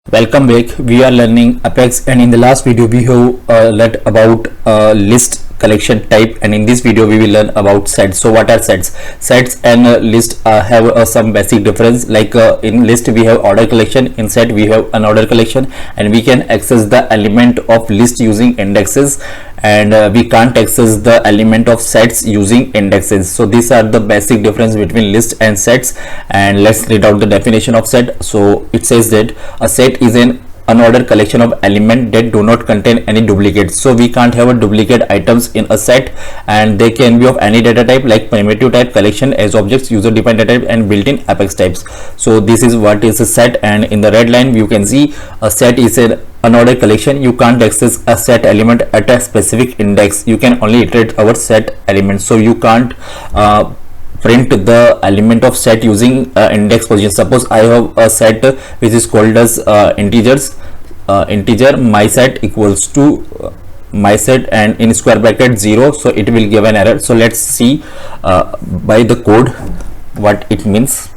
Welcome back. We are learning Apex, and in the last video we have learned about list collection type, and in this video we will learn about sets. So what are sets? Sets and list have some basic difference. Like in list we have order collection, in set we have unordered collection, and we can access the element of list using indexes, and we can't access the element of sets using indexes. So these are the basic difference between list and sets. And let's read out the definition of set. So it says that a set is an unordered collection of elements that do not contain any duplicates. So we can't have a duplicate items in a set, and they can be of any data type like primitive type, collection as objects, user defined data type, and built-in Apex types. So this is what is a set, and in the red line you can see a set is an unordered collection. You can't access a set element at a specific index. You can only iterate our set elements. So you can't print the element of set using index position. Suppose I have a set which is called as integer my set equals to my set and in square bracket 0, so it will give an error. So let's see by the code what it means.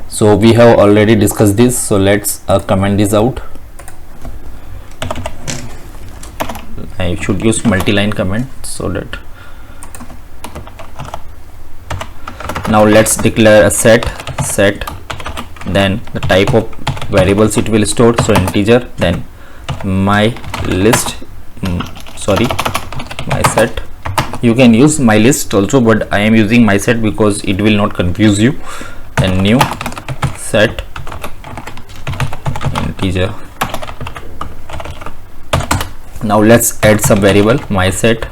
So we have already discussed this, so let's comment this out. I should use multi-line comment so that now let's declare a set, then the type of variables it will store, so integer, then my list, my set. You can use my list also, but I am using my set because it will not confuse you. Then new set integer. Now let's add some variable, my set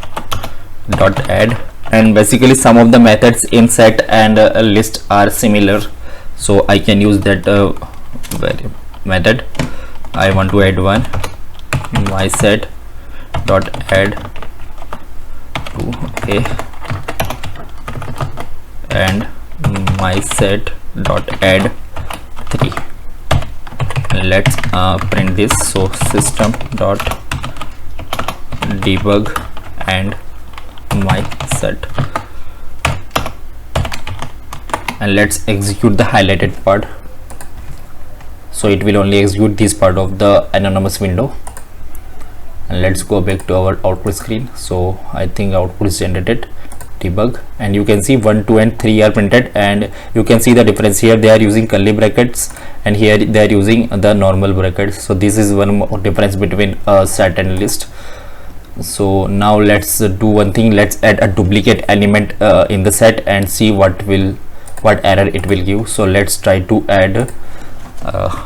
dot add, and basically some of the methods in set and list are similar, so I can use that method. I want to add one, my set dot add 2, okay, and my set dot add 3. Let's print this. So system dot debug and my set, and let's execute the highlighted part. So it will only execute this part of the anonymous window, and let's go back to our output screen. So I think output is generated, debug, and you can see 1, 2 and 3 are printed, and you can see the difference here. They are using curly brackets and here they are using the normal brackets. So this is one more difference between set and list. So now let's do one thing. Let's add a duplicate element in the set and see what error it will give. So let's try to add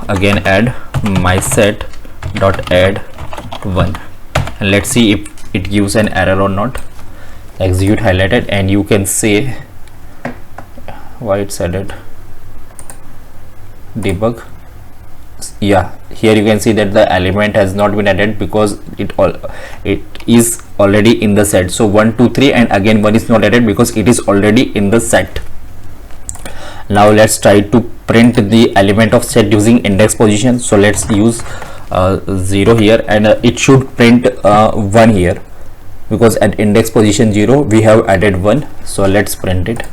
again add my set dot add 1, and let's see if it gives an error or not. Execute highlighted, and you can say why it's added, debug. Yeah, here you can see that the element has not been added because it is already in the set. So 1, 2, 3 and again 1 is not added because it is already in the set. Now let's try to print the element of set using index position. So let's use 0 here, and it should print 1 here because at index position 0 we have added 1. So let's print it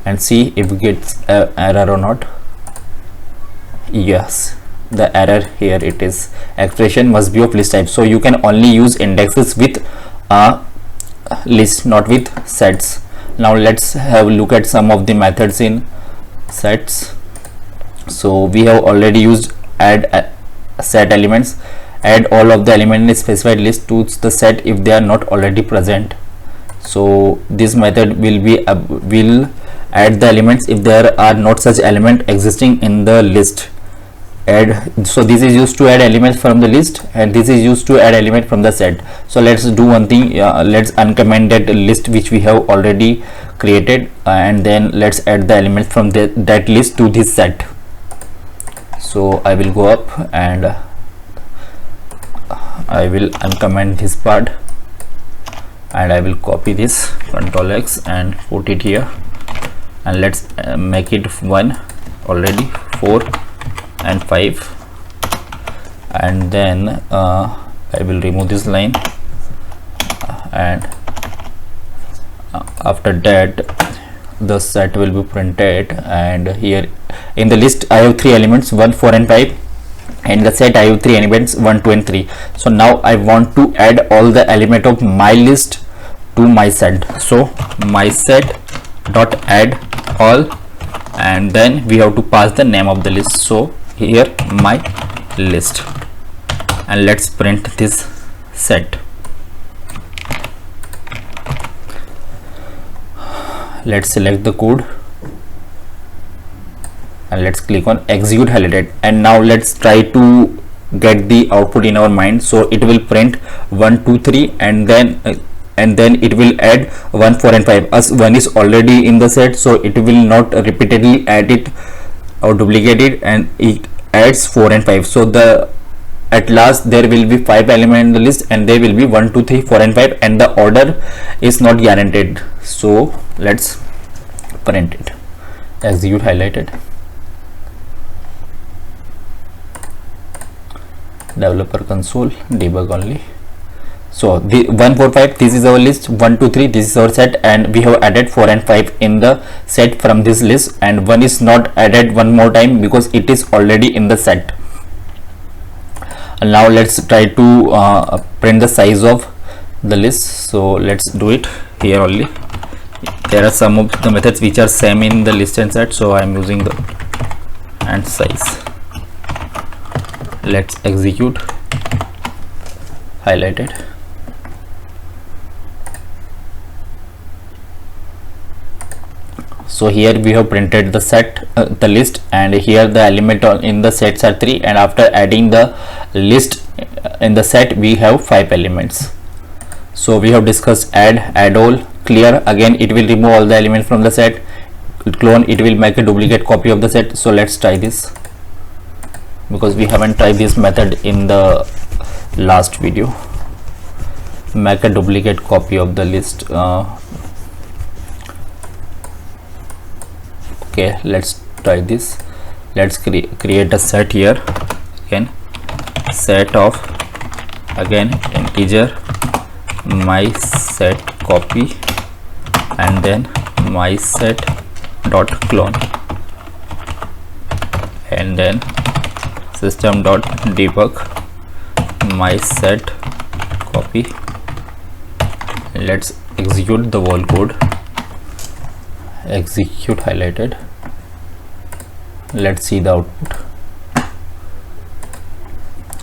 and see if it gets error or not. Yes, the error here it is, expression must be of list type. So you can only use indexes with a list, not with sets. Now let's have a look at some of the methods in sets. So we have already used add set elements, add all of the elements in a specified list to the set if they are not already present. So this method will add the elements if there are not such element existing in the list. So this is used to add elements from the list, and this is used to add element from the set. So let's do one thing. Let's uncomment that list which we have already created, and then let's add the element from that list to this set. So I will go up and I will uncomment this part, and I will copy this, Ctrl X, and put it here, and let's make it 1 already, 4 and 5, and then I will remove this line, and after that the set will be printed. And here in the list I have 3 elements, 1, 4 and 5. In the set I have 3 elements, 1, 2 and 3. So now I want to add all the element of my list to my set. So my set dot add all, and then we have to pass the name of the list. So here my list, and let's print this set. Let's select the code and let's click on execute highlighted, and now let's try to get the output in our mind. So it will print 1, 2, 3, and then it will add 1, 4 and 5, as 1 is already in the set, so it will not repeatedly add it or duplicate it, and it adds 4 and 5. So at last there will be 5 elements in the list, and there will be 1, 2, 3, 4 and 5, and the order is not guaranteed. So let's print it. Execute highlighted, developer console, debug only. So the 1, 4, 5, this is our list. 1, 2, 3, this is our set, and we have added 4 and 5 in the set from this list, and 1 is not added one more time because it is already in the set. And now let's try to print the size of the list. So let's do it here only. There are some of the methods which are same in the list and set, so I am using the and size. Let's execute highlighted. So here we have printed the set, the list, and here the element in the sets are 3, and after adding the list in the set we have 5 elements. So we have discussed add all, clear, again it will remove all the elements from the set, clone, it will make a duplicate copy of the set. So let's try this, because we haven't tried this method in the last video. Make a duplicate copy of the list. Okay, let's try this. Let's create a set here. Again, set of, again integer, my set copy, and then my set dot clone, and then system dot debug my set copy. Let's execute the whole code. Execute highlighted. Let's see the output.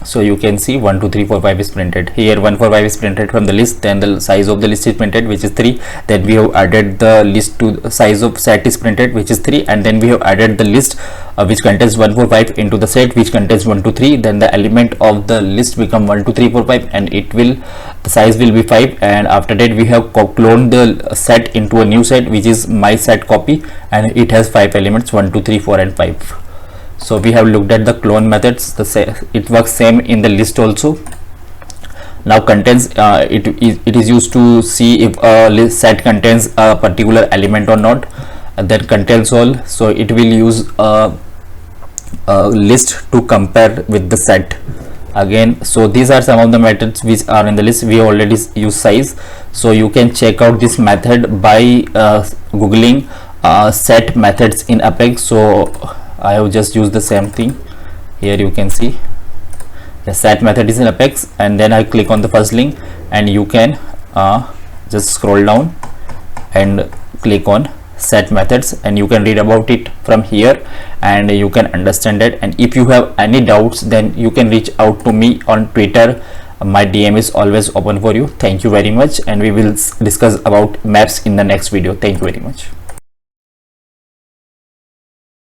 So you can see 1, 2, 3, 4, 5 is printed here. 1, 4, 5 is printed from the list, then the size of the list is printed, which is 3. Then we have added the list to the size of set is printed, which is 3, and then we have added the list which contains 1, 4, 5 into the set which contains 1, 2, 3. Then the element of the list become 1, 2, 3, 4, 5, and it will, the size will be 5. And after that we have cloned the set into a new set which is my set copy, and it has 5 elements, 1, 2, 3, 4 and 5. So we have looked at the clone methods. It works same in the list also. Now contains, it is used to see if a list set contains a particular element or not, and then contains all. So it will use a list to compare with the set again. So these are some of the methods which are in the list. We already use size, so you can check out this method by googling set methods in Apex. So I have just used the same thing. Here you can see the set method is in Apex, and then I click on the first link, and you can just scroll down and click on set methods, and you can read about it from here, and you can understand it. And if you have any doubts, then you can reach out to me on Twitter. My DM is always open for you. Thank you very much, and we will discuss about maps in the next video. Thank you very much.